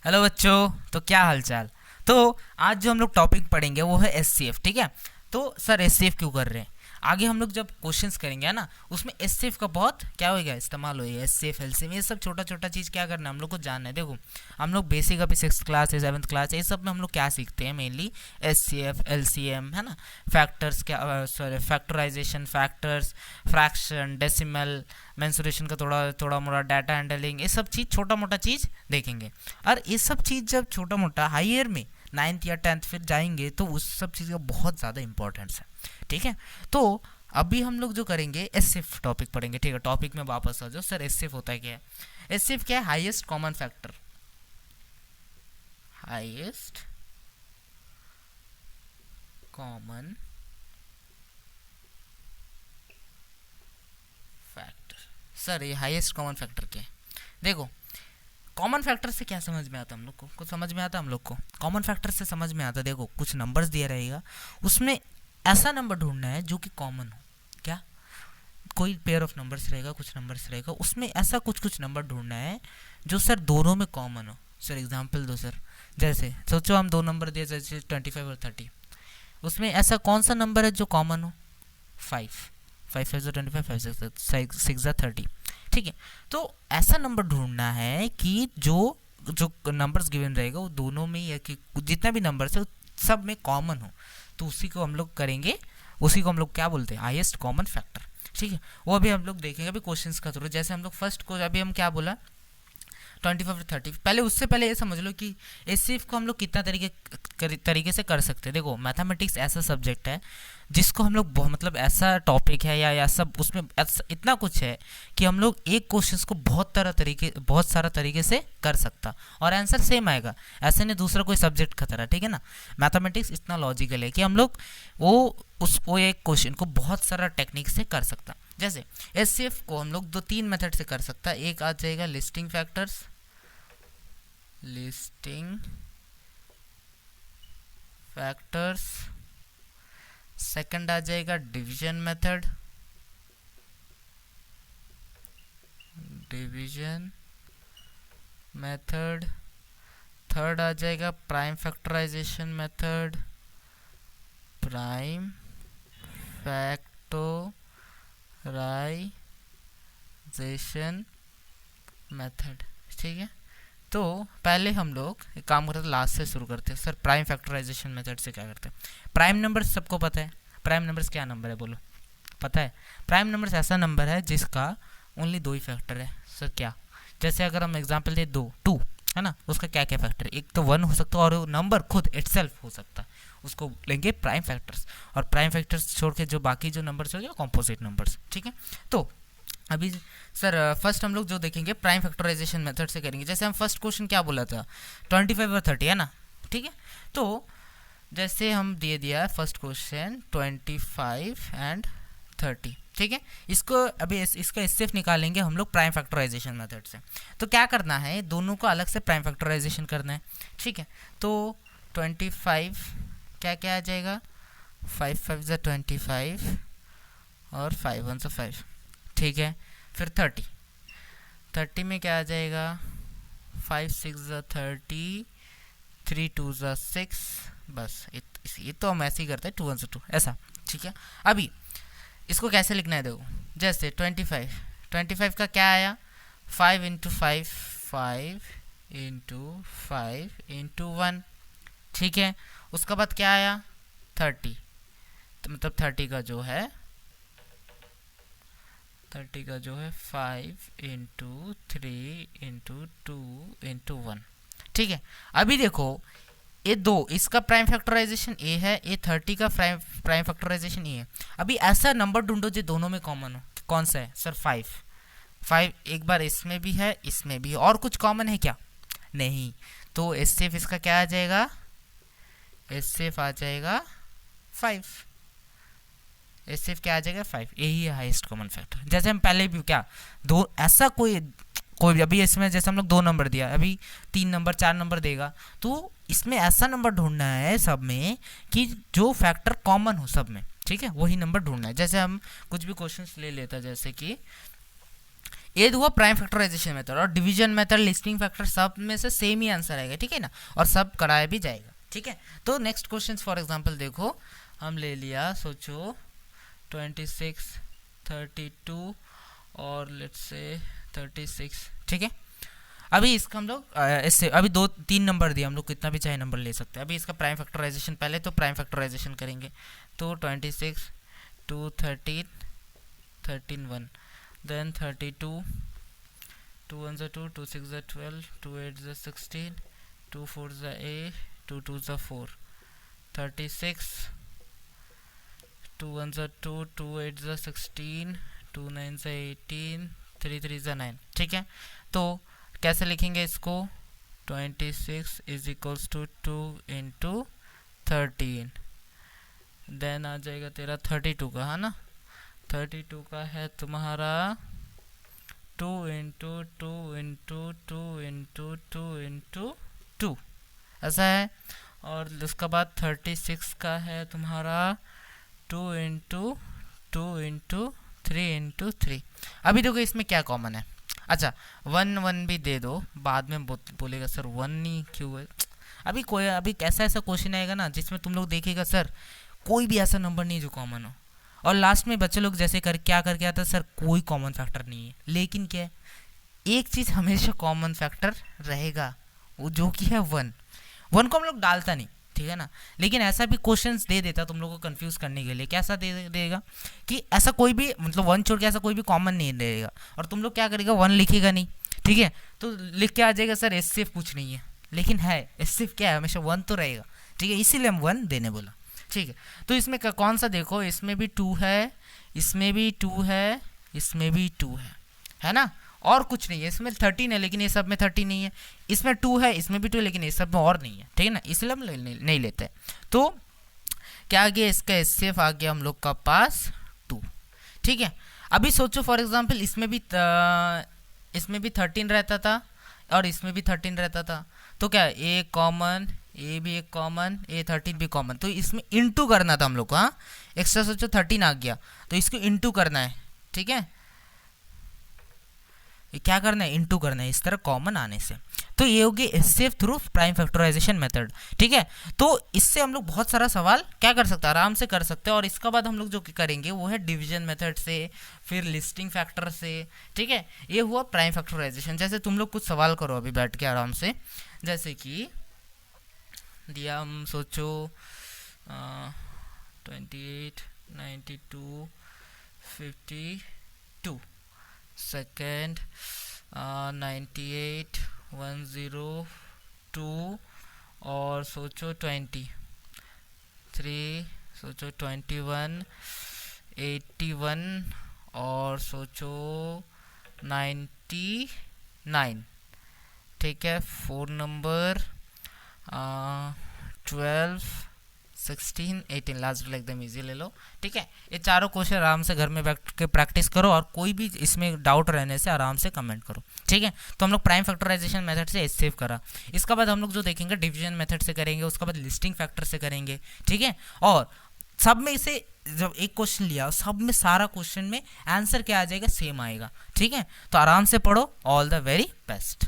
Hello बच्चों। तो क्या हालचाल। तो आज जो हम लोग टॉपिक पढ़ेंगे वो है एचसीएफ। ठीक है। तो सर एचसीएफ क्यों कर रहे हैं, आगे हम लोग जब क्वेश्चंस करेंगे है ना, उसमें एचसीएफ का बहुत क्या होएगा, इस्तेमाल होएगा। एचसीएफ एलसीएफ ये सब छोटा छोटा चीज़ क्या करना है हम लोग को जानना है। देखो हम लोग बेसिक अभी 6th क्लास है 7th क्लास है, ये सब में हम लोग क्या सीखते हैं मेनली, एचसीएफ एलसीएम है ना, फैक्टर्स क्या, sorry factorization, factors, fraction, decimal, mensuration का थोड़ा थोड़ा मोड़ा, डाटा हैंडलिंग, ये सब चीज़ छोटा मोटा चीज़ देखेंगे। और ये सब चीज़ जब छोटा मोटा हायर में 9th या 10th फिर जाएंगे तो उस सब चीज़ का बहुत ज़्यादा इंपॉर्टेंस है। ठीक है। तो अभी हम लोग जो करेंगे एचसीएफ टॉपिक पढ़ेंगे। ठीक है, टॉपिक में वापस आ जाओ। सर एचसीएफ होता है क्या है? एचसीएफ क्या है? Highest common factor. Highest common factor. Sir ये हाईएस्ट कॉमन फैक्टर क्या है? देखो कॉमन फैक्टर से क्या समझ में आता है हम लोग को, कुछ समझ में आता है हम लोग को। कॉमन फैक्टर से समझ में आता है, देखो कुछ नंबर्स दिया रहेगा, उसमें ऐसा नंबर ढूंढना है जो कि कॉमन हो। क्या? कोई पेयर ऑफ नंबर्स रहेगा, कुछ नंबर्स रहेगा, उसमें ऐसा कुछ कुछ नंबर ढूंढना है जो सर दोनों में कॉमन हो। सर एग्जांपल दो सर। जैसे सोचो हम दो नंबर दिए, जैसे 25 और 30, उसमें ऐसा कौन सा नंबर है जो कॉमन हो? 5। 5 5 25, 5 6 30। ठीक है। तो ऐसा नंबर ढूंढना है कि जो जो नंबर्स गिवन रहेगा वो दोनों में, या कि जितना भी नंबर्स है सब में कॉमन हो, तो उसी को हम लोग करेंगे, उसी को हम लोग क्या बोलते हैं? Highest common factor. ठीक है। वो अभी हम लोग देखेंगे अभी क्वेश्चंस का थ्रू। जैसे हम लोग फर्स्ट को अभी हम क्या बोला, 25 और 30। पहले उससे पहले ये समझ लो कि एचसीएफ को हम लोग कितना तरीके से कर सकते हैं। देखो मैथमेटिक्स ऐसा सब्जेक्ट है जिसको हम लोग मतलब ऐसा टॉपिक है या सब उसमें इतना कुछ है कि हम लोग एक क्वेश्चन को बहुत सारा तरीके से कर सकता और आंसर सेम आएगा। ऐसे नहीं दूसरा कोई सब्जेक्ट का तरह। ठीक है ना। मैथमेटिक्स इतना लॉजिकल है कि हम लोग वो एक क्वेश्चन को बहुत सारा टेक्निक से कर सकता। जैसे एचसीएफ को हम लोग 2-3 मेथड से कर सकता है। एक आ जाएगा listing factors, listing factors. Second आ जाएगा division method, division method. Third आ जाएगा prime factorisation method, prime factorisation method. ठीक है। तो पहले हम लोग एक काम करते हैं, लास्ट से शुरू करते हैं। सर प्राइम फैक्टराइजेशन मेथड से क्या करते हैं? प्राइम नंबर्स सबको पता है। प्राइम नंबर्स क्या नंबर है बोलो, पता है? प्राइम नंबर्स ऐसा नंबर है जिसका ओनली 2 ही फैक्टर है। सर क्या? जैसे अगर हम एग्जांपल दे 2 है ना, उसका क्या क्या फैक्टर है? एक तो 1 हो सकता है और नंबर खुद इटसेल्फ हो सकता है, उसको लेंगे प्राइम फैक्टर्स। और प्राइम फैक्टर्स छोड़ के जो बाकी जो नंबर्स हो गए कॉम्पोजिट नंबर्स। ठीक है। तो अभी सर फर्स्ट हम लोग जो देखेंगे प्राइम फैक्टराइजेशन मेथड से करेंगे। जैसे हम फर्स्ट क्वेश्चन क्या बोला था, 25 और 30 है ना। ठीक है। तो जैसे हम दे दिया फर्स्ट क्वेश्चन 25 एंड 30। ठीक है। इसको अभी इसका एचसीएफ निकालेंगे हम लोग प्राइम फैक्टराइजेशन मेथड से। तो क्या करना है, दोनों को अलग से प्राइम फैक्टराइजेशन करना है। ठीक है। तो 25 क्या क्या आ जाएगा, 5 5 25 और 5 1 5। ठीक है। फिर 30 में क्या आ जाएगा, 5 6 30, 3 2 6। बस ये तो हम ऐसे ही करते हैं, 2 1 2 ऐसा। ठीक है। अभी इसको कैसे लिखना है देखो, जैसे 25 का क्या आया, 5 इंटू 5, 5 इंटू 5 इंटू 1। ठीक है। उसका बाद क्या आया, 30। तो मतलब 30 का जो है 5 इंटू 3 इंटू 2 इंटू 1। ठीक है। अभी देखो ये 2 इसका प्राइम फैक्टराइजेशन ए है, ये 30 का प्राइम फैक्टराइजेशन ए है। अभी ऐसा नंबर ढूंढो जो दोनों में कॉमन हो। कौन सा है सर? 5 एक बार इसमें भी है, इसमें भी है, और कुछ कॉमन है क्या? नहीं। तो एचसीएफ इसका क्या आ जाएगा, एचसीएफ आ जाएगा 5। एचसीएफ क्या आ जाएगा 5। यही है हाईएस्ट कॉमन फैक्टर। जैसे हम पहले भी क्या दो ऐसा कोई अभी इसमें जैसे हम लोग 2 नंबर दिया, अभी 3 नंबर 4 नंबर देगा, तो इसमें ऐसा नंबर ढूंढना है सब में कि जो फैक्टर कॉमन हो सब में। ठीक है। वही नंबर ढूंढना है। जैसे हम कुछ भी क्वेश्चंस ले लेता, जैसे कि ये हुआ प्राइम फैक्टराइजेशन मेथड, और डिवीजन मेथड, लिस्टिंग फैक्टर, सब में से सेम ही आंसर आएगा, ठीक है ना, और सब कराया भी जाएगा, ठीक है। तो नेक्स्ट क्वेश्चन फॉर एग्जांपल देखो, हम ले लिया, सोचो 26, 32 और लेट्स से 36, ठीक है। अभी इसका हम लोग इससे अभी 2-3 नंबर दिए, हम लोग कितना भी चाहे नंबर ले सकते हैं। अभी इसका प्राइम फैक्टराइजेशन, पहले तो प्राइम फैक्टराइजेशन करेंगे, तो 26 2 13 13 1, देन 32 2 1 2 2 6 12 2 8 16 2 4 8 2 2 4, 36 2 1 2 2 8 16 2 9 18 3 3 9, ठीक है। तो कैसे लिखेंगे इसको, 26 is equals to 2 into 13, then आ जाएगा तेरा 32 का, है ना, 32 का है तुम्हारा 2 इंटू 2 इंटू 2 इंटू 2 इंटू 2, ऐसा है। और उसका बाद 36 का है तुम्हारा 2 इंटू 2 इंटू 3 इंटू 3। अभी देखो इसमें क्या कॉमन है, अच्छा 1 1 भी दे दो, बाद में बोलेगा सर 1 नहीं क्यों है। अभी कैसा ऐसा क्वेश्चन आएगा ना जिसमें तुम लोग देखेगा सर कोई भी ऐसा नंबर नहीं जो कॉमन हो, और लास्ट में बच्चे लोग जैसे क्या करके आता है, सर कोई कॉमन फैक्टर नहीं है, लेकिन क्या है, एक चीज़ हमेशा कॉमन फैक्टर रहेगा, वो जो कि है 1 को हम लोग डालता नहीं, ठीक है ना। लेकिन ऐसा भी क्वेश्चंस दे देता तुम लोगों को कंफ्यूज करने के लिए, कैसा देगा कि ऐसा कोई भी मतलब 1 छोड़ के ऐसा कोई भी कॉमन नहीं देगा, और तुम लोग क्या करेगा 1 लिखेगा नहीं, ठीक है, तो लिख के आ जाएगा सर एससीएफ कुछ नहीं है, लेकिन है एससीएफ क्या है, हमेशा 1 तो रहेगा, ठीक है, इसीलिए हम 1 देने बोला, ठीक है। तो इसमें कौन सा देखो, इसमें भी 2 है, इसमें भी 2 है, इसमें भी 2 है ना, और कुछ नहीं है, इसमें 13 है लेकिन ये सब में 13 नहीं है, इसमें 2 है, इसमें भी 2 है लेकिन ये सब में और नहीं है, ठीक है ना, इसलिए हम नहीं लेते। तो क्या आ गया, इसका एससीएफ आ गया हम लोग का पास 2, ठीक है। अभी सोचो फॉर एग्जांपल इसमें भी 13 रहता था और इसमें भी 13 रहता था, तो क्या ए कॉमन, ए भी एक कॉमन, ए 13 भी कॉमन, तो इसमें इंटू करना था हम लोग को, हाँ एक्स्ट्रा सोचो 13 आ गया तो इसको इंटू करना है, ठीक है, ये क्या करना है, इंटू करना है, इस तरह कॉमन आने से। तो ये होगी SCF through prime factorisation method, ठीक है। तो इससे हम लोग बहुत सारा सवाल क्या कर सकते हैं, आराम से कर सकते हैं। और इसका बाद हम लोग जो करेंगे वो है डिवीजन मेथड से, फिर लिस्टिंग फैक्टर से, ठीक है। ये हुआ प्राइम फैक्टराइजेशन। जैसे तुम लोग कुछ सवाल करो अभी बैठ के आराम से, जैसे कि दिया हम सोचो 28 92 52 सेकेंड 98 102 और सोचो 23, सोचो 21 81 और सोचो 99, ठीक है। 4 नंबर 12 16 18 लास्ट वाला एकदम इजी ले लो, ठीक है। ये चारों क्वेश्चन आराम से घर में बैठ के प्रैक्टिस करो, और कोई भी इसमें डाउट रहने से आराम से कमेंट करो, ठीक है। तो हम लोग प्राइम फैक्टराइजेशन मेथड से एससीएफ करा, इसका बाद हम लोग जो देखेंगे डिवीजन मेथड से करेंगे, उसके बाद लिस्टिंग फैक्टर से करेंगे, ठीक है। और सब में से जब एक क्वेश्चन लिया सब में सारा क्वेश्चन में आंसर क्या आ जाएगा, सेम आएगा, ठीक है। तो आराम से पढ़ो, ऑल द वेरी बेस्ट।